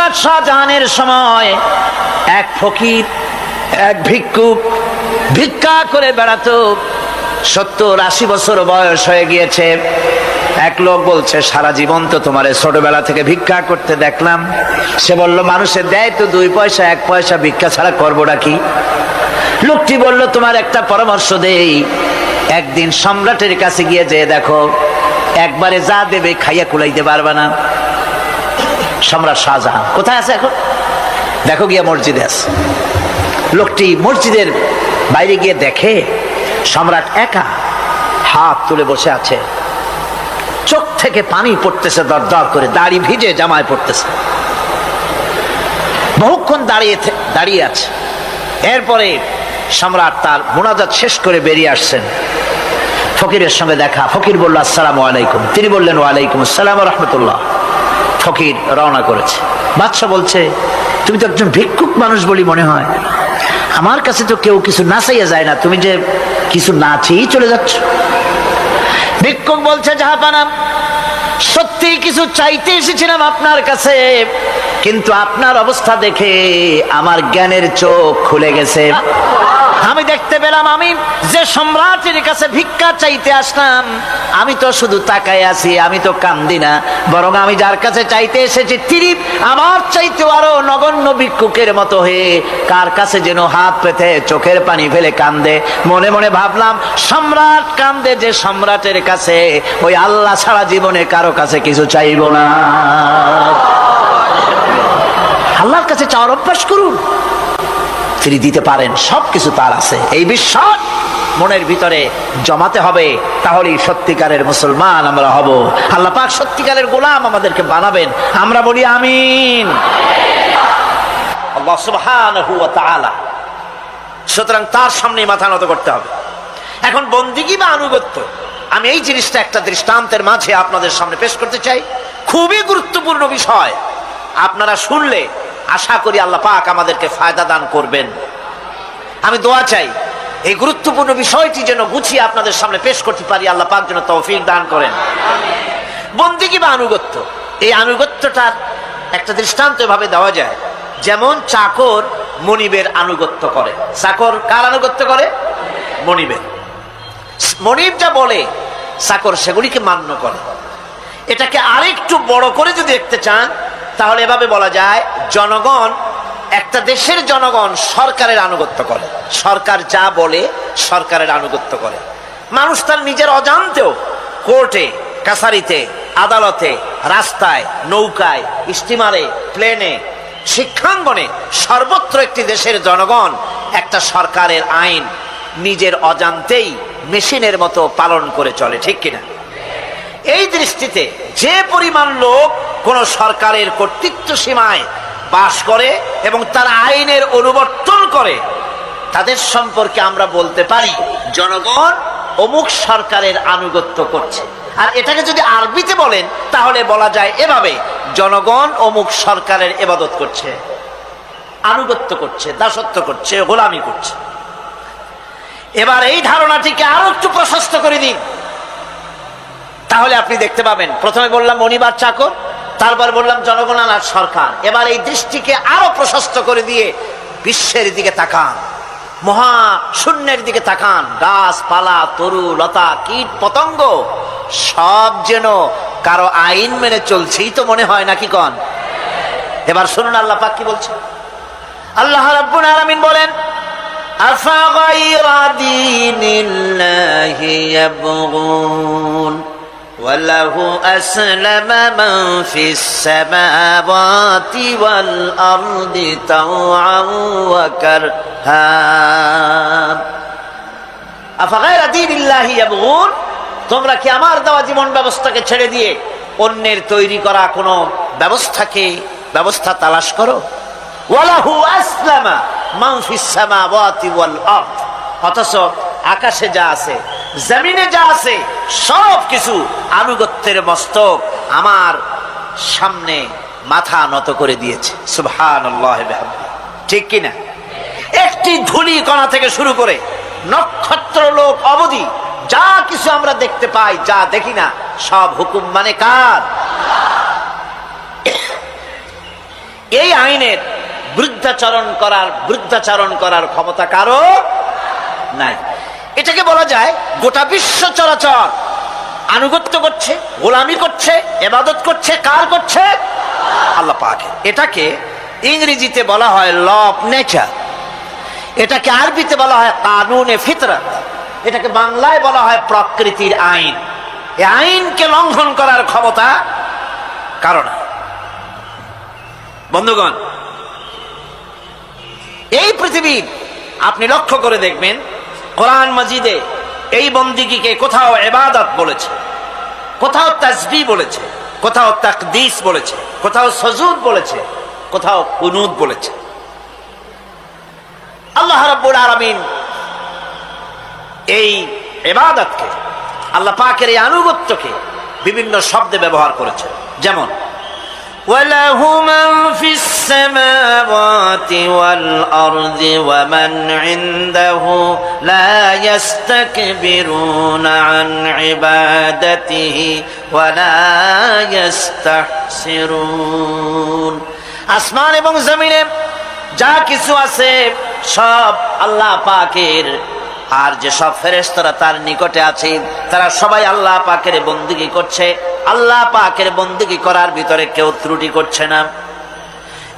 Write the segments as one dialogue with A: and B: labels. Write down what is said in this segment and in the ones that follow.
A: সম্রাট শাহজাহানের সময় এক ফকির, এক ভিক্ষুক ভিক্ষা করে বেড়াতো। 70-80 বছর বয়স হয়ে গিয়েছে। এক লোক বলছে, সারা জীবন তো তোমার ছোটবেলা থেকে ভিক্ষা করতে দেখলাম। সে বলল, মানুষের দেয় তো 2 পয়সা 1 পয়সা, ভিক্ষা ছাড়া করবোটা কি? লোকটি বলল, তোমার একটা পরামর্শ দেই, একদিন সম্রাটের কাছে গিয়ে যে দেখো, একবারে যা দেবে খাইয়া কুলাইতে পারবে না। সম্রাট শাহজাহান কোথায় আছে এখন? দেখো গিয়া মসজিদে আছে। লোকটি মসজিদের বাইরে গিয়ে দেখে সম্রাট একা হাত তুলে বসে আছে, চোখ থেকে পানি পড়তেছে দর দর করে, দাড়ি ভিজে জামায় পড়তেছে। বহুক্ষণ দাঁড়িয়ে আছে। এরপরে সম্রাট তার মুনাজাত শেষ করে বেরিয়ে আসছেন। ফকিরের সঙ্গে দেখা। ফকির বলল, আসসালামু আলাইকুম। তিনি বললেন, ওয়ালাইকুম আসসালাম রাহমাতুল্লাহ। ফকির রওনা করেছে। বাদশাহ বলছে, তুমি তো একজন ভিক্ষুক মানুষ বলি মনে হয়, আমার কাছে তো কেউ কিছু না চাইয়া যায় না, তুমি যে কিছু না চেয়েই চলে যাচ্ছ। ভিক্ষুক বলছে, জাহাপানা, সত্যি কিছু চাইতে এসেছিলাম আপনার কাছে, কিন্তু আপনার অবস্থা দেখে আমার জ্ঞানের চোখ খুলে গেছে। আমি দেখতে পেলাম আমি যে সম্রাটের কাছে ভিক্ষা চাইতে আসলাম, আমি তো শুধু তাকায় আছি, আমি তো কান্দি না, বরং আমি যার কাছে চাইতে এসেছি তিনি আমার চাইতে আরো নগণ্য ভিক্ষুকের মতো হয়ে কার কাছে যেন হাত পেতে চোখের পানি ফেলে কান্দে। মনে মনে ভাবলাম, সম্রাট কান্দে যে সম্রাটের কাছে, ওই আল্লাহ ছাড়া জীবনে কারো কাছে কিছু চাইব না। আল্লাহর কাছে চাওয়ার অভ্যাস করুন, তিনি দিতে পারেন, সবকিছু তার আছে। এই বিশ্বাস মনের ভিতরে জমাতে হবে, তাহলেই সত্যিকারের মুসলমান আমরা হব। আল্লাহ পাক সত্যিকারের গোলাম আমাদেরকে বানাবেন। আমরা বলি আমিন। আল্লাহ সুবহানাহু ওয়া তাআলা। সুতরাং তার সামনে মাথা নত করতে হবে। এখন বন্দিগি বা আনুগত্য, আমি এই জিনিসটা একটা দৃষ্টান্তের মাঝে আপনাদের সামনে পেশ করতে চাই। খুবই গুরুত্বপূর্ণ বিষয়, আপনারা শুনলে আশা করি আল্লাহ পাক আমাদেরকে ফায়দা দান করবেন। আমি দোয়া চাই এই গুরুত্বপূর্ণ বিষয়টি যেন গুছিয়ে আপনাদের সামনে পেশ করতে পারি, আল্লাহ পাক যেন তৌফিক দান করেন। বন্দিগি বা আনুগত্য, এই আনুগত্যটার একটা দৃষ্টান্ত এভাবে দেওয়া যায়, যেমন চাকর মনিবের আনুগত্য করে। চাকর কার আনুগত্য করে? মনিবের। মনিব যা বলে চাকর সেগুলিকে মান্য করে। এটাকে আরেকটু বড় করে যদি দেখতে চান, তাহলে এভাবে বলা যায়, জনগণ, একটা দেশের জনগণ সরকারের আনুগত্য করে। সরকার যা বলে সরকারের আনুগত্য করে। মানুষ তার নিজের অজান্তেও কোর্টে, কাছারিতে, আদালতে, রাস্তায়, নৌকায়, স্টিমারে, প্লেনে, শিক্ষাঙ্গনে, সর্বত্র একটি দেশের জনগণ একটা সরকারের আইন নিজের অজান্তেই মেশিনের মতো পালন করে চলে, ঠিক কিনা? এই দৃষ্টিতে যে পরিমাণ লোক কোন সরকারের কর্তৃত্ব সীমায় বাস করে এবং তার আইনের অনুবর্তন করে, তাদের সম্পর্কে আমরা বলতে পারি জনগণ অমুক সরকারের আনুগত্য করছে। আর এটাকে যদি আরবিতে বলেন, তাহলে বলা যায় এভাবে, জনগণ অমুক সরকারের ইবাদত করছে, আনুগত্য করছে, দাসত্ব করছে, গোলামি করছে। এবার এই ধারণাটিকে আরো একটু প্রশস্ত করে দিন, তাহলে আপনি দেখতে পাবেন, প্রথমে বললাম মনিবার চাকর, তারপর বললাম জনগণ আর সরকার। এবার এই দৃষ্টিকে আরো প্রশস্ত করে দিয়ে বিশ্বের দিকে তাকান, মহা শূন্যের দিকে তাকান। গাছপালা, তরু লতা, কীট পতঙ্গ সব যেন কারো আইন মেনে চলছেই তো মনে হয়, নাকি কন? এবার শুনুন আল্লাহ পাক কি বলছে। আল্লাহ রাব্বুল আলামিন বলেন, আফাগাইরা দীনিল্লাহি ইয়াবগুন ওয়ালাহু আসলামা মান ফিস সামাওয়াতি ওয়াল আরদি তাওআন ওয়া কারহা। আফাগাইরা দীনিল্লাহি ইয়াবগুন, তোমরা কি আমার দেওয়া জীবন ব্যবস্থাকে ছেড়ে দিয়ে অন্যের তৈরি করা কোনো ব্যবস্থা তালাশ করো? ওয়ালাহু আসলামা মান ফিস সামাওয়াতি ওয়াল আরদ, অথচ আকাশে যা আছে, জমিনে যা আছে, সব কিছু আনুগত্যের মস্তক আমার সামনে মাথা নত করে দিয়েছে। সুবহানাল্লাহ বিহামদিহি, ঠিক কিনা? একটি ধূলি কণা থেকে শুরু করে নক্ষত্র লোক অবধি যা কিছু আমরা দেখতে পাই, যা দেখি না, সব হুকুম মানে কার? এই আইনের বৃদ্ধাচরণ করার ক্ষমতা কারো নাই। এটাকে বলা যায় গোটা বিশ্ব চরাচর আনুগত্য করছে, গোলামি করছে, ইবাদত করছে, কার করছে? আল্লাহ পাকের। এটাকে ইংরেজিতে বলা হয় ল অফ নেচার, এটাকে আরবিতে বলা হয় কানুনে ফিতরত, এটাকে বাংলায় বলা হয় প্রকৃতির আইন। এই আইনকে লঙ্ঘন করার ক্ষমতা কারো না। বন্ধুগণ, এই পৃথিবীর আপনি লক্ষ্য করে দেখবেন কোরআন মাজিদে এই বন্দিগিকে কোথাও ইবাদত বলেছে, কোথাও তাসবিহ বলেছে, কোথাও তাকদীস বলেছে, কোথাও সুজুদ বলেছে, কোথাও কুনুত বলেছে। আল্লাহ রাব্বুল আলামিন এই ইবাদতকে, আল্লাহ পাকের এই আনুগত্যকে বিভিন্ন শব্দে ব্যবহার করেছে। যেমন وَلَهُ مَنْ فِي السَّمَاوَاتِ وَالْأَرْضِ وَمَنْ عِنْدَهُ لَا يَسْتَكْبِرُونَ عَنْ عِبَادَتِهِ وَلَا يَسْتَحْسِرُونَ। আসমান এবং জমিনে যা কিছু আছে সব আল্লাহ পাকের, আর যে সব ফেরেশতারা তার নিকটে আছে তারা সবাই আল্লাহ পাকের বন্দেগী করছে। আল্লাহ পাকের বন্দেগী করার ভিতরে কেউ ত্রুটি করছে না।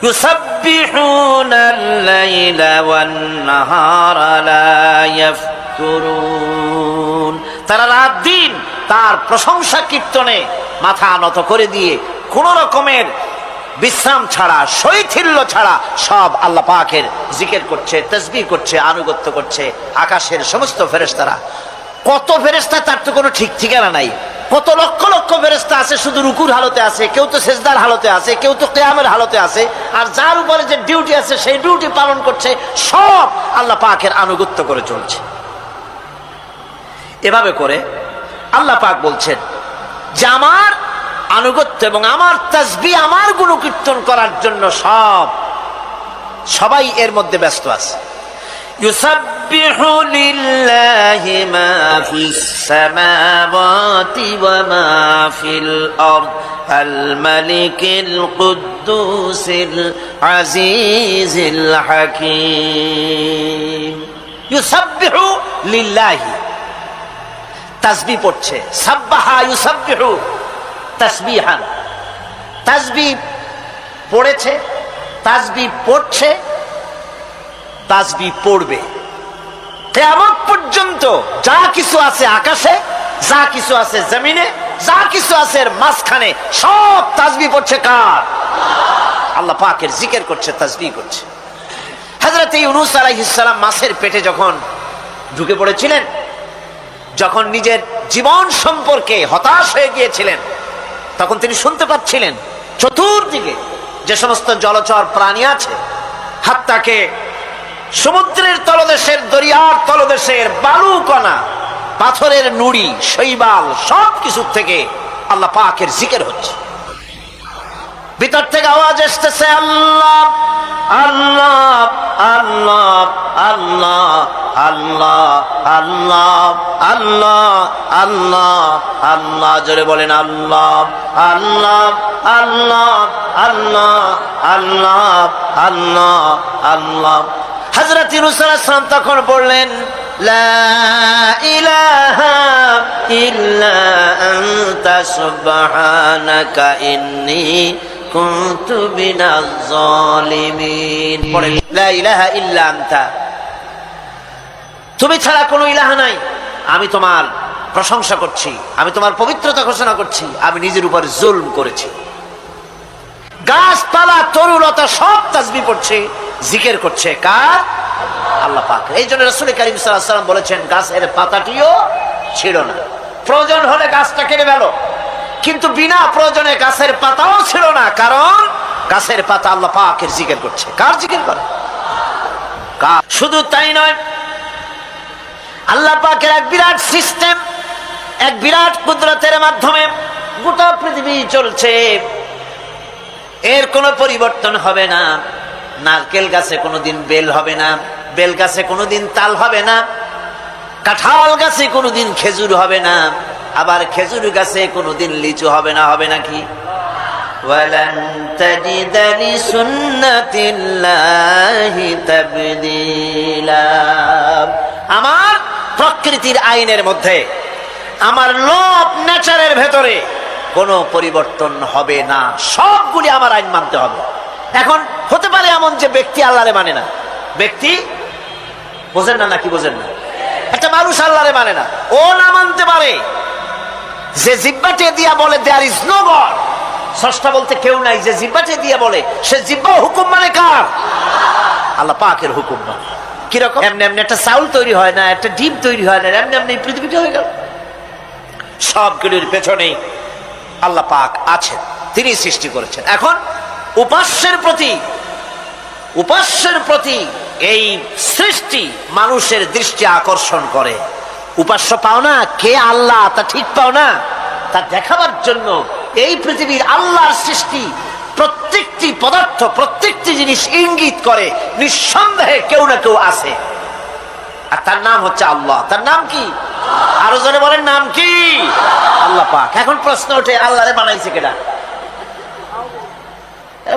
A: ইউসাব্বিহুনাল লাইলা ওয়ান নাহারা লা ইয়াফতুরুন। তারা রাত দিন তার প্রশংসা কীর্তনে মাথা নত করে দিয়ে কোন রকমের বিশ্রাম ছাড়া, শৈথিল্য ছাড়া সব আল্লাহ পাকের জিকির করছে, তাসবিহ করছে, আনুগত্য করছে। আকাশের সমস্ত ফেরেশতারা, কত ফেরেশতা তার তো কোনো ঠিক ঠিকানা নাই। কত লক্ষ লক্ষ ফেরেশতা আছে শুধু রুকুর হালতে আছে, কেউ তো সেজদার হালতে আছে, কেউ তো কিয়ামের হালতে আছে। আর যার উপরে যে ডিউটি আছে সেই ডিউটি পালন করছে, সব আল্লাহ পাকের আনুগত্য করে চলছে। এভাবে করে আল্লাহ পাক বলছেন যে আমার আনুগত্য এবং আমার তাসবিহ, আমার গুণকীর্তন করার জন্য সবাই এর মধ্যে ব্যস্ত আছে। ইউসাব্বিহু লিল্লাহি মা ফিস সামাওয়াতি ওয়া মা ফিল আরদ আল মালিকিল কুদ্দুসিল আজিজিল হাকীম। ইউসাব্বিহু লিল্লাহি, তাসবিহ পড়ছে, সাব্বাহা ইউসাব্বিহু তাসবিহান। তাসবিহ পড়েছে, তাসবিহ পড়ছে, তাসবিহ পড়বে। কিয়ামত পর্যন্ত যা কিছু আছে আকাশে, যা কিছু আছে জমিনে, যা কিছু আছে এর মাঝখানে সব তাসবিহ পড়ছে কার? আল্লাহ পাকের জিকির করছে, তাসবিহ করছে। হযরত ইউনূস আলাইহিস সালাম মাছের পেটে যখন ঢুকে পড়েছিলেন, যখন নিজের জীবন সম্পর্কে হতাশ হয়ে গিয়েছিলেন, তখন তিনি শুনতে পাচ্ছিলেন চতুর্দিকে যে সমস্ত জলচর প্রাণী আছে, হাত্তাকে সমুদ্রের তলদেশের, দরিয়ার তলদেশের বালুকণা, পাথরের নুড়ি, শৈবাল সব কিছু থেকে আল্লাহ পাকের জিকির হচ্ছে। ভিতর থেকে আওয়াজ আসতেছে আল্লাহ আল্লাহ আল্লাহ আল্লাহ আল্লাহ আল্লাহ আল্লাহ আল্লাহ আল্লাহ। জোরে বলেন আল্লাহ আল্লাহ আল্লাহ আল্লাহ আল্লাহ আল্লাহ আল্লাহ। হযরত ইউনূস আলাইহিস সালাম তখন বললেন লা ইলাহা ইল্লা আনতা সুবহানাকা ইন্নী কুনতু মিনাজ জালিমিন। বলেন লা ইলাহা ইল্লা আনতা, তুমি ছাড়া কোনো ইলাহ নাই। আমি তোমার প্রশংসা করছি, আমি তোমার পবিত্রতা ঘোষণা করছি। আমি নিজের উপর জুলম করেছি। গাছপালা, তরুলতা সব তাসবিহ পড়ছে, জিকির করছে কার? আল্লাহ পাক। এই জন্য রাসূল কারীম সাল্লাল্লাহু আলাইহি ওয়াসাল্লাম বলেছেন গাছের পাতাটিও ছিল না, প্রয়োজন হলে গাছটা কেটে ফেলো, কিন্তু বিনা প্রয়োজনে গাছের পাতাও ছিল না। কারণ গাছের পাতা আল্লাহ পাকের জিকির করছে। কার জিকির করে? শুধু তাই নয়, আল্লাহ পাকের এক বিরাট সিস্টেম, এক বিরাট কুদরতের মাধ্যমে গোটা পৃথিবী চলছে। এর কোনো পরিবর্তন হবে না। নারকেল গাছে কোনোদিন বেল হবে না, বেল গাছে কোনোদিন তাল হবে না, কাঁঠাল গাছে কোনোদিন খেজুর হবে না, আবার খেজুর গাছে কোনোদিন লিচু হবে না। হবে নাকি? ওয়ালান তাজিদা লিসুন্নাতিল্লাহি তাবদীলা। আমার প্রকৃতির আইনের মধ্যে, আমার ল অফ নেচারের ভেতরে কোনো পরিবর্তন হবে না, সবগুলি আমার আইন মানতে হবে। এখন হতে পারে এমন যে ব্যক্তি আল্লাহরে মানে না, ব্যক্তি বোঝেন না নাকি বোঝেন না, একটা মানুষ আল্লাহরে মানে না, ও না মানতে পারে যে জিহ্বাটে দিয়া বলে দেয়ার ইজ নো গড, স্রষ্টা বলতে কেউ নাই, যে জিহ্বাটে দিয়া বলে সে জিহ্বা হুকুম মানে কার? আল্লাহ পাকের হুকুম মানে। কিরকম? এমনি এমনি একটা চাউল তৈরি হয় না, একটা ডিম তৈরি হয় না, এমনি এমনি পৃথিবীটা হয়ে গেল। সবগুলির পেছনেই আল্লাহ পাক আছেন, তিনি সৃষ্টি করেছেন। এখন উপাস্যের প্রতি এই সৃষ্টি মানুষের দৃষ্টি আকর্ষণ করে। উপাস্য পাও না কে আল্লাহ, তা ঠিক পাও না, তা দেখাবার জন্য এই পৃথিবীর আল্লাহর সৃষ্টি প্রত্যেকটি পদার্থ, প্রত্যেকটি জিনিস ইঙ্গিত করে নিঃসন্দেহে কেউ না কেউ আছে, আর তার নাম হচ্ছে আল্লাহ। তার নাম কি? আরো জনে বলেন, নাম কি? আল্লাহ পাক। এখন প্রশ্ন ওঠে, আল্লাহরে বানাইছে কেডা?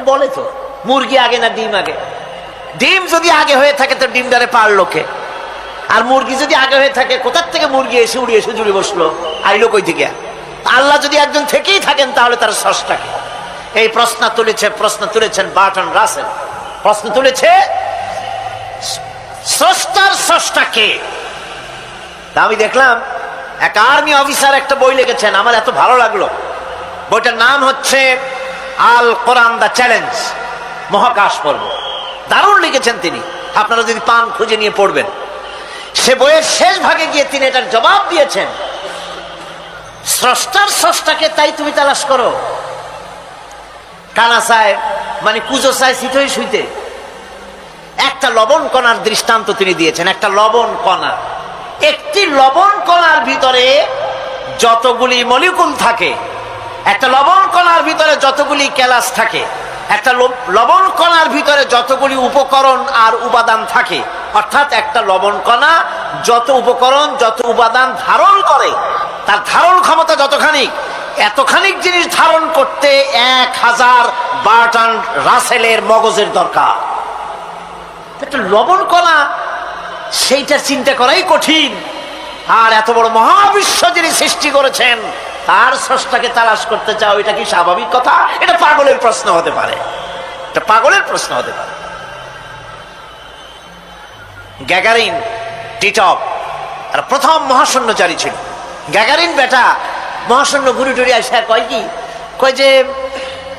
A: বলে তো মুরগি আগে না ডিম আগে? ডিম যদি আগে হয়ে থাকে তো ডিমটারে পারলো কে? আর মুরগি যদি আগে হয়ে থাকে, কোথার থেকে মুরগি এসে উড়ে এসে জুড়ে বসলো, আইলো কই থেকে? আল্লাহ যদি একজন থেকেই থাকেন তাহলে তার স্রষ্টাকে? এই প্রশ্ন তুলেছেন বার্টন রাসেল। প্রশ্ন তুলেছে স্রষ্টার স্রষ্টাকে। আমি দেখলাম এক আর্মি অফিসার একটা বই লিখেছেন, আমার এত ভালো লাগলো। বইটার নাম হচ্ছে আল কোরআন দ্য চ্যালেঞ্জ, মহাকাশ পর্ব। দারুণ লিখেছেন তিনি, আপনারা যদি পান খুঁজে নিয়ে পড়বেন। সে বইয়ের শেষ ভাগে গিয়ে তিনি এটার জবাব দিয়েছেন, স্রষ্টার স্রষ্টাকে তাই তুমি তালাশ করো, কানা চায় মানে কুজো চায় শীতই শুইতে। একটা লবণ কণার দৃষ্টান্ত তিনি দিয়েছেন। একটা লবণ কণা, একটি লবণ কণার ভিতরে যতগুলি মলিকুল থাকে, একটা লবণ কণার ভিতরে যতগুলি ক্যালাস থাকে, একটা লবণ কণার ভিতরে যতগুলি উপকরণ আর উপাদান থাকে, অর্থাৎ একটা লবণ কণা যত উপকরণ যত উপাদান ধারণ করে, তার ধারণ ক্ষমতা যতখানি, এতখানি জিনিস ধারণ করতে 1000 বার্টন রাসেলের মগজের দরকার। একটা লবণ কণা, সেইটা চিন্তা করাই কঠিন। আর এত বড় মহাবিশ্ব যিনি সৃষ্টি করেছেন তার স্রষ্টাকে তালাশ করতে চাও, এটা কি স্বাভাবিক কথা? এটা পাগলের প্রশ্ন হতে পারে, এটা পাগলের প্রশ্ন হতে পারে। গ্যাগারিন টিটপ আর প্রথম মহাশূন্যচারী ছিল। গ্যাগারিন বেটা মহাশূন্য ঘুরি টুরি আসে কয় কি, কয় যে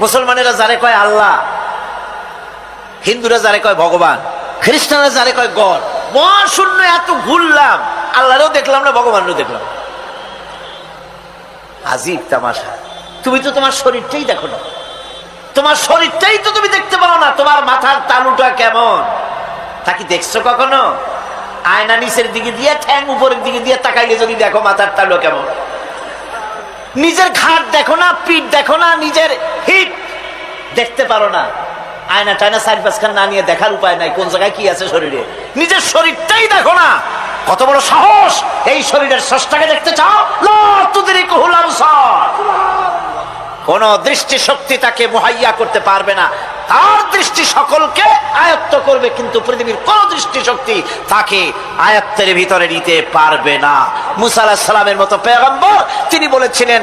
A: মুসলমানেরা যারে কয় আল্লাহ, হিন্দুরা যারে কয় ভগবান, খ্রিস্টানরা যারে কয় গড, মহাশূন্য এত ঘুরলাম, আল্লাহরেও দেখলাম না, ভগবানও দেখলাম। আজীব তামাশা। তুমি তো তোমার শরীরটাই দেখো না, তোমার শরীরটাই তো তুমি দেখতে পারো না। তোমার মাথার তালুটা কেমন তা কি দেখছো কখনো? আয়না নিচের দিকে দিয়ে ঠ্যাং উপরের দিকে দিয়ে তাকাইলে যদি দেখো মাথার তালু কেমন। নিজের ঘাট দেখো না, পিঠ দেখো না, নিজের হিপ দেখতে পারো না। আয়না টায়না সাইড পাঁচখান না নিয়ে দেখার উপায় নাই কোন জায়গায় কি আছে শরীরে। নিজের শরীরটাই দেখো না, কত বড় সাহস! এই শরীরের স্রষ্টাকে দেখতে চাও? লা তুদরিকুহুল আবসার। কোন দৃষ্টি শক্তি তাকে মুহাইয়া করতে পারবে না। তার দৃষ্টি সকলকে আয়ত্ত করবে, কিন্তু পৃথিবীর কোন দৃষ্টি শক্তি তাকে আয়ত্তের ভিতরে নিতে পারবে না। মুসা আলাইহিস সালামের মতো পয়গম্বর, তিনি বলেছিলেন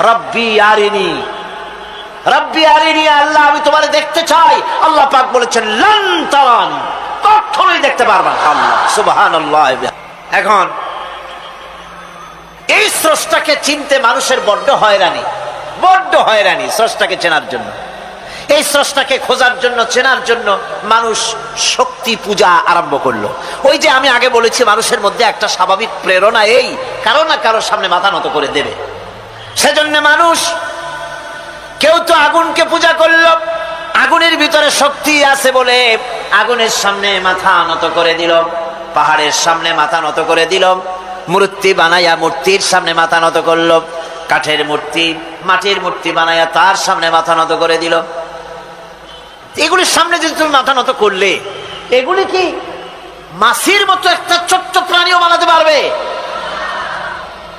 A: রব্বি আরিনি, রব্বি আরিনি, আল্লাহ আমি তোমারে দেখতে চাই। আল্লাহ পাক বলেছেন লান তারানি, কখনোই দেখতে পারবে না। আল্লাহ সুবহানাল্লাহ। এখন এই স্রষ্টাকে চিনতে মানুষের বড্ড হয়রানি স্রষ্টাকে চেনার জন্য। এই স্রষ্টাকে খোঁজার জন্য, চেনার জন্য মানুষ শক্তি পূজা আরম্ভ করলো। ওই যে আমি আগে বলেছি, মানুষের মধ্যে একটা স্বাভাবিক প্রেরণা এই কারো না কারোর সামনে মাথা নত করে দেবে। সেজন্য মানুষ, কেউ তো আগুনকে পূজা করলো, আগুনের ভিতরে শক্তি আছে বলে আগুনের সামনে মাথা নত করে দিল, পাহাড়ের সামনে মাথা নত করে দিল, মূর্তি বানাইয়া মূর্তির সামনে মাথা নত করলো, কাঠের মূর্তি, মাটির মূর্তি বানাইয়া তার সামনে মাথা নত করে দিল। এগুলির সামনে যদি তুমি মাথা নত করলে, এগুলি কি মাছির মতো একটা ছোট্ট প্রাণীও বানাতে পারবে?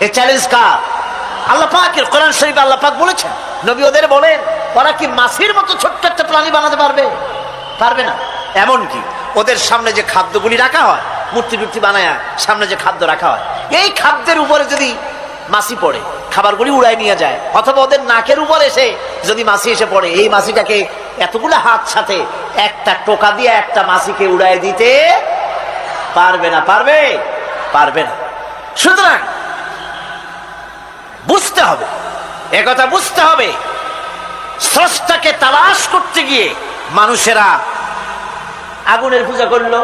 A: এই চ্যালেঞ্জ কার? আল্লাহ পাকের। কোরআন শরীফে আল্লাহ পাক বলেছেন নবী ওদের বলেন, ওরা কি মাছির মতো ছোট্ট একটা প্রাণী বানাতে পারবে? পারবে না। এমনকি ওদের সামনে যে খাদ্যগুলি রাখা হয়, মূর্তি টূর্তি বানায় সামনে যে খাদ্য রাখা হয়, এই খাদ্যের উপরে যদি মাছি পড়ে, খাবারগুলি উড়ায় নিয়ে যায়, অথবা ওদের নাকের উপর এসে যদি মাছি এসে পড়ে, এই মাছিটাকে এতগুলো হাত সাথে একটা টোকা দিয়ে একটা মাছিকে উড়ায় দিতে পারবে না। পারবে? পারবে না। সুতরাং বুঝতে হবে, একথা বুঝতে হবে, স্রষ্টাকে তালাশ করতে গিয়ে মানুষেরা আগুনের পূজা করলো,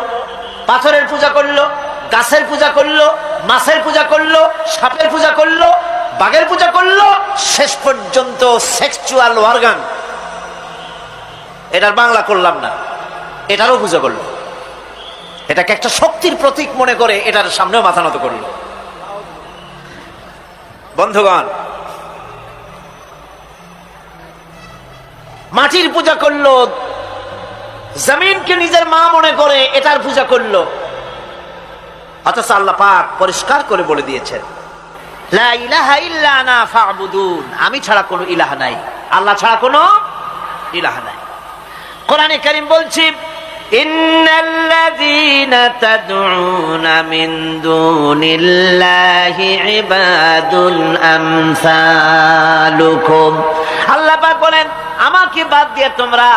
A: পাথরের পূজা করলো, গাছের পূজা করলো, মাছের পূজা করলো, সাপের পূজা করলো, বাঘের পূজা করলো, শেষ পর্যন্ত সেক্সুয়াল অর্গান, এটার বাংলা করলাম না, এটারও পূজা করলো। এটাকে একটা শক্তির প্রতীক মনে করে এটার সামনেও মাথা নত করলো। বন্ধুগণ, মাটির পূজা করলো, জমিনকে নিজের মা মনে করে এটার পূজা করলো। অথচ আল্লাহ পাক পরিষ্কার করে বলে দিয়েছেন, লা ইলাহা ইল্লা আনা ফা'বুদুন, আমি ছাড়া কোনো ইলাহ নাই, আল্লাহ ছাড়া কোনো ইলাহ নাই। কোরআনে কারীম বলছে, ইন্নাল্লাযীনা তাদউনা মিন দুনিল্লাহি ইবাদুন আমসালুকুম। আল্লাহ পাক বলেন, আমাকে বাদ দিয়ে তোমরা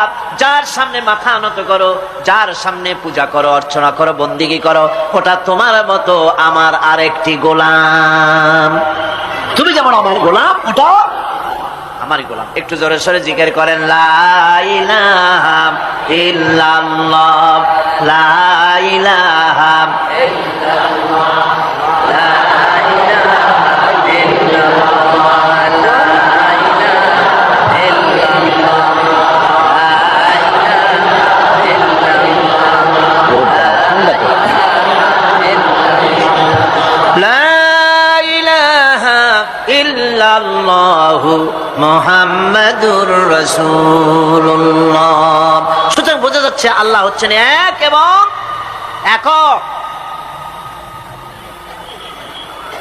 A: যার সামনে মাথা নত করো, যার সামনে পূজা করো, অর্চনা করো, বন্দিগি করো, ওটা তোমার মতো আমার আরেকটি গোলাম। তুমি যেমন আমার গোলাম, ওটা আমারই গোলাম। একটু জোরে সরে জিকির করেন, লা ইলাহা ইল্লাল্লাহ, লা ইলাহা ইল্লাল্লাহ, লা ইলাহা ইল্লাল্লাহ, লা ইলাহা ইল্লাল্লাহ, লা ইলাহা ইল্লাল্লাহু মুহাম্মাদুর রাসূলুল্লাহ। সুতরাং বোঝা যাচ্ছে আল্লাহ হচ্ছেন এক এবং একক।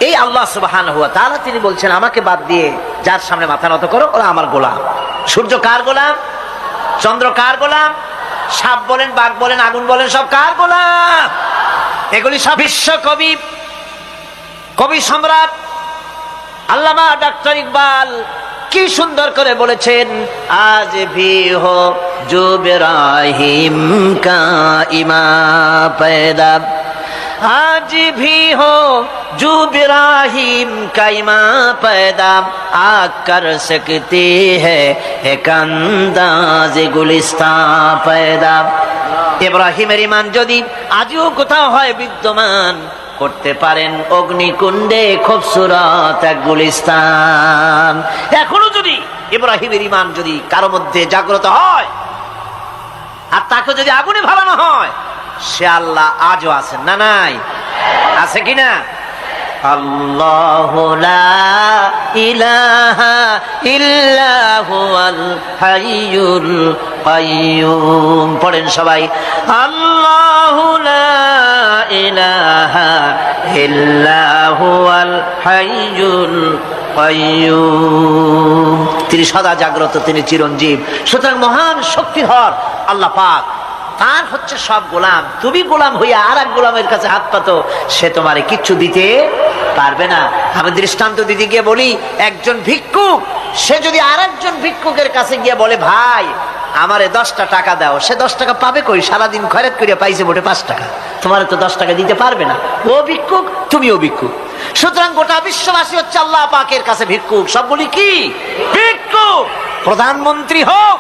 A: এই আল্লাহ সুবহানাহু ওয়া তাআলা তিনি বলছেন, আমাকে বাদ দিয়ে যার সামনে মাথা নত করো, ওরা আমার গোলাম। সূর্য কার গোলাম? চন্দ্র কার গোলাম? সাপ বলেন, বাঘ বলেন, আগুন বলেন, সব কার গোলাম? এগুলি সব বিশ্ব কবি, কবি সম্রাট আল্লামা ডক্টর ইকবাল কি সুন্দর করে বলেছেন, আজ ভি হো জো ইব্রাহিম কা ইমা पैदा, आज भी हो जो इब्राहिम का इमां पैदा, आ कर सकती है एक अंदाज गुलिस्तां पैदा। ইব্রাহিমের ঈমান যদি আজও কোথাও হয় বিদ্যমান, করতে পারেন অগ্নিকুণ্ডে খুবসুরত এক গুলিস্তান। এখনো যদি ইব্রাহিমের ঈমান যদি কারো মধ্যে জাগ্রত হয়, আর তাকে যদি আগুনে ভালানো হয়, সে আল্লাহ আজও আছেন না? নাই? আছে কিনা? আল্লাহু লা ইলাহা ইল্লা হুয়াল হাইয়ুল কাইয়্যুম। পড়েন সবাই, আল্লাহু লা ইলাহা ইল্লা হুয়াল হাইয়ুল কাইয়্যুম। তিনি সদা জাগ্রত, তিনি চিরঞ্জীব। সুতরাং মহান শক্তিধর আল্লাহ পাক, তার হচ্ছে সব গোলাম। তুমি গোলাম হইয়া আর এক গোলামের কাছে হাত পাতো, সে তোমারে কিচ্ছু দিতে পারবে না। আমি দৃষ্টান্ত দিদি গিয়ে বলি, একজন ভিক্ষুক সে যদি আর একজন ভিক্ষুকের কাছে গিয়ে বলে, ভাই আমারে 10টা টাকা দাও, সে 10 টাকা পাবে কই? সারাদিন খয়রাত করিয়া পাইছে মোটে 5 টাকা, তোমারে তো 10 টাকা দিতে পারবে না। ও ভিক্ষুক, তুমিও ভিক্ষুক। সুতরাং গোটা বিশ্ববাসী হচ্ছে আল্লাহ পাকের কাছে ভিক্ষুক। সবগুলি কি ভিক্ষুক? প্রধানমন্ত্রী হোক,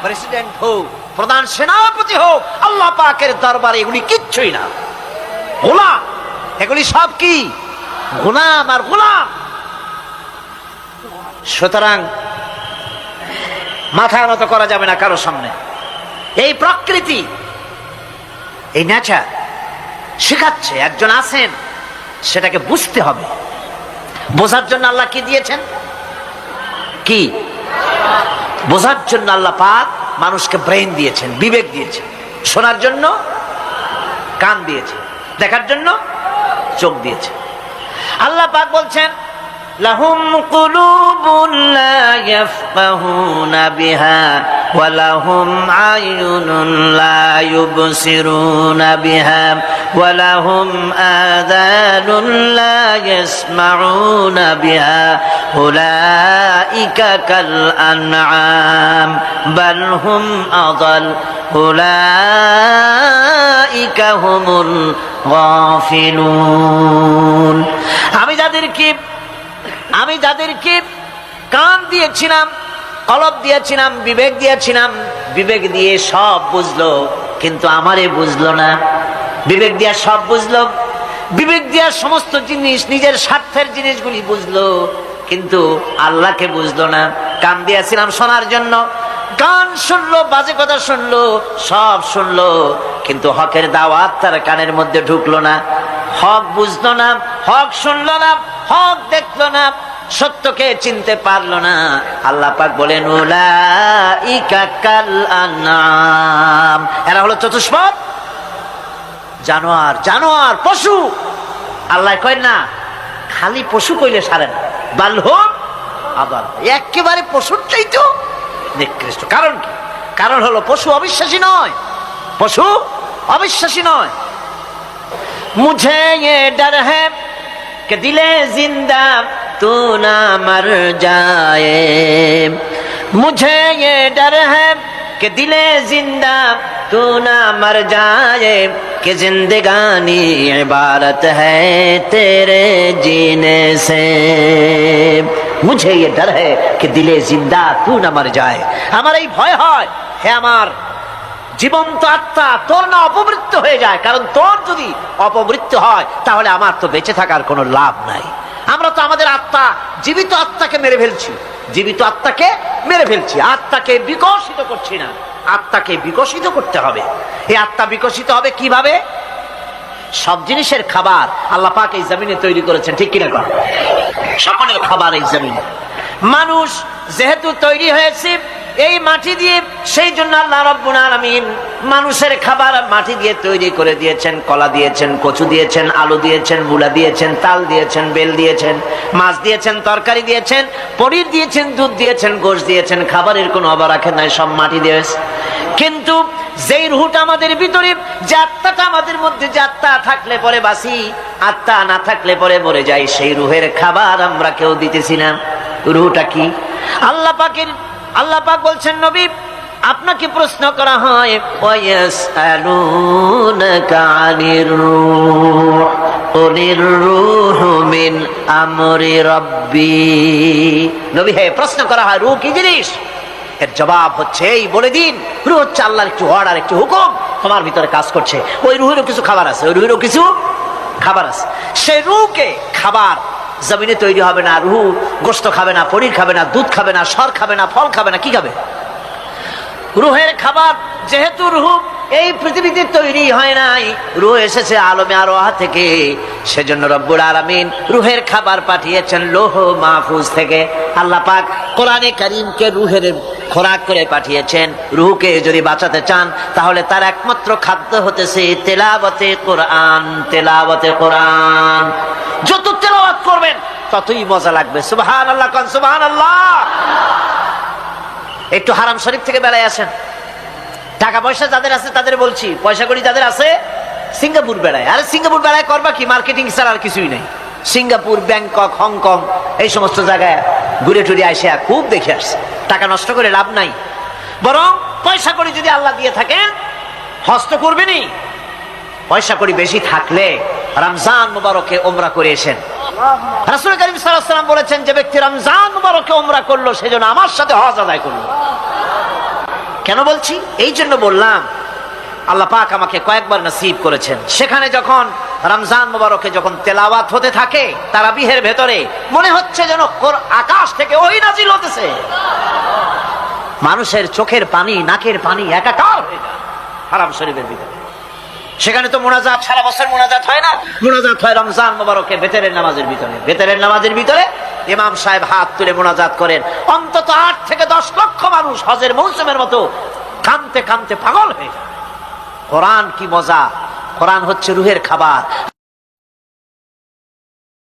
A: প্রেসিডেন্ট হোক, প্রধান সেনাপতি হোক, আল্লাহ পাকের দরবারে এগুলি কিচ্ছুই না, গোলাম। এগুলি সব কি? গোলাম আর গোলাম। সুতরাং মাথা নত করা যাবে না কারো সামনে। এই প্রকৃতি, এই নেচার শেখাচ্ছে একজন আছেন, সেটাকে বুঝতে হবে। বোঝার জন্য আল্লাহ কি দিয়েছেন? কি বোঝার জন্য আল্লাহ পাক মানুষকে ব্রেন দিয়েছেন, বিবেক দিয়েছেন। শোনার জন্য কান দিয়েছে, দেখার জন্য চোখ দিয়েছে। আল্লাহ পাক বলছেন, লাহুম কুলুবুন লা ইয়াফকাহুনা বিহা ওয়া লাহুম আয়ুনুন লা ইউবসিরুনা বিহা ওয়া লাহুম আযানুন লা ইয়াসমাউনা বিহা উলাইকা কাল আনআম বাল হুম আযাল উলাইকা হুমুল গাফিলুন। আমি যাদেরকে কান দিয়েছিলাম, কলব দিয়েছিলাম, বিবেক দিয়েছিলাম, বিবেক দিয়ে সব বুঝলো কিন্তু আমারে বুঝলো না। বিবেক দিয়া সব বুঝলো, বিবেক দিয়া সমস্ত জিনিস নিজের স্বার্থের জিনিসগুলি বুঝলো কিন্তু আল্লাহকে বুঝলো না। কান দিয়েছিলাম শোনার জন্য, গান শুনলো, বাজে কথা শুনলো, সব শুনলো কিন্তু হকের দাওয়াত তার কানের মধ্যে ঢুকলো না। হক বুঝলো না, হক শুনলো না, হক দেখলো না, সত্যকে চিনতে পারলো না। আল্লাহ পাক বলেন উলাইকা কাল আনআম, এরা হলো চতুষ্পদ জানোয়ার, জানোয়ার পশু। আল্লাহ কয় না খালি পশু কইলে সারে না, বাল হুম আদাল, একেবারে পশুর চাইতেও নিকৃষ্ট। কারণ কি? কারণ হলো পশু অবিশ্বাসী নয়, পশু অবিশ্বাসী নয়। মুঝে ये डर है कि दिले जिंदा तू ना मर जाए, मुझे ये डर है कि दिले जिंदा तू ना मर जाए, कि जिंदगानी इबारत है तेरे जीने से। मुझे ये डर है कि दिले जिंदा तू ना मर जाए, আমার এই ভয় হয় হে আমার জীবন্ত আত্মা তোর না অপমৃত্যু হয়ে যায়। কারণ তোর যদি অপমৃত্যু হয় তাহলে আমার তো বেঁচে থাকার কোনো লাভ নাই। আমরা তো আমাদের আত্মা, জীবিত আত্মাকে মেরে ফেলছি, জীবিত আত্মাকে মেরে ফেলছি, আত্মাকে বিকশিত করছি না। আত্মাকে বিকশিত করতে হবে। এই আত্মা বিকশিত হবে কিভাবে? সব জিনিসের খাবার আল্লাহ পাক এই জমিনে তৈরি করেছেন, ঠিক কিনা কর? সকলের খাবার এই জমিনে। মানুষ যেহেতু তৈরি হয়েছে এই মাটি দিয়ে, সেই জন্য আল্লাহ রাব্বুল আলামিন মানুষের খাবার মাটি দিয়ে তৈরি করে দিয়েছেন। কলা দিয়েছেন, কচু দিয়েছেন, আলু দিয়েছেন, মূলা দিয়েছেন, তাল দিয়েছেন, বেল দিয়েছেন, মাছ দিয়েছেন, তরকারি দিয়েছেন, পনির দিয়েছেন, দুধ দিয়েছেন, গোশ দিয়েছেন। খাবারের কোনো অভাব রাখেন নাই, সব মাটি দিয়েছে। কিন্তু যেই রুহটা আমাদের ভিতরে, যে আত্মাটা আমাদের মধ্যে, যে আত্মা থাকলে পরে বাঁচি, আত্মা না থাকলে পরে মরে যাই, সেই রুহের খাবার আমরা কেউ দিতেছি না। রুহটা কি? আল্লাহ পাক বলছেন নবী আপনাকে প্রশ্ন করা হয় ওয়ায়াসআলুনাকা আনির রূহ কুলির রূহু মিন আমরি রাব্বি। নবী হে, প্রশ্ন করা হয় রূহ কি জিনিস? এর জবাব হচ্ছে এই বলে দিন, রূহ হচ্ছে আল্লাহর একটু অর্ডার, একটু হুকুম তোমার ভিতরে কাজ করছে। ওই রূহেরও কিছু খাবার আছে, ওই রূহেরও কিছু খাবার আছে। সেই রূহকে খাবার জমিনে তৈরি হবে না। রুহ গোশত খাবে না, পনির খাবে না, দুধ খাবে না, সর খাবে না, ফল খাবে না, কি খাবে? রুহের খাবার। যেহেতু রুহ এই পৃথিবীতে তৈরি হয় নাই, রুহ এসেছে আলমে আরওয়াহ থেকে, সেজন্য রব্বুল আলামিন রুহের খাবার পাঠিয়েছেন লৌহ মাহফুজ থেকে। আল্লাহ পাক কোরআনে কারীমকে রুহের খোরাক করে পাঠিয়েছেন। রুহকে যদি বাঁচাতে চান তাহলে তার একমাত্র খাদ্য হতেছে তেলাওয়াতে কোরআন, তেলাওয়াতে কোরআন। যত তেলাওয়াত করবেন ততই মজা লাগবে। সুবহানাল্লাহ, কোন সুবহানাল্লাহ। একটু হারাম শরীফ থেকে বেলায় আসেন। টাকা পয়সা যাদের আছে তাদের বলছি, পয়সা করি যাদের আছে, সিঙ্গাপুর বেড়ায়। আরে সিঙ্গাপুর বেড়ায় করবা কি? মার্কেটিং ছাড়া আর কিছুই নেই। সিঙ্গাপুর, ব্যাংকক, হংকং এই সমস্ত জায়গায় ঘুরে টুরে আসে খুব দেখে আসছে। টাকা নষ্ট করে লাভ নাই, বরং পয়সা করি যদি আল্লাহ দিয়ে থাকেন হস্ত করবেনই। পয়সা করি বেশি থাকলে রমজান মুবারকে উমরা করে এসেন। রাসূল করিম সাল্লাল্লাহু আলাইহি ওয়াসাল্লাম বলেছেন, যে ব্যক্তি রমজান মুবারকে উমরা করলো সেজন্য আমার সাথে হজ আদায় করলো। কেন বলছি? এই জন্য বললাম, আল্লাহ পাক আমাকে কয়েকবার নসিব করেছেন। সেখানে যখন রমজান মুবারকে যখন তেলাওয়াত হতে থাকে তারাবিহের ভেতরে, মনে হচ্ছে যেন আকাশ থেকে ওহী নাজিল হতেছে। মানুষের চোখের পানি, নাকের পানি একাকার হয়ে যায় হারাম শরীফের ভিতরে। সেখানে তো মুনাজাত, সারা বছর মুনাজাত হয় না, মুনাজাত হয় রমজান মুবারকে বেতেরের নামাজের ভিতরে। বেতেরের নামাজের ভিতরে ইমাম সাহেব হাত তুলে মুনাজাত করেন। অন্তত 8 থেকে 10 লক্ষ মানুষ হজের মৌসুমের মতো কাঁদতে কাঁদতে পাগল হয়ে যায়। কোরআন কি মজা! কোরআন হচ্ছে রুহের খাবার।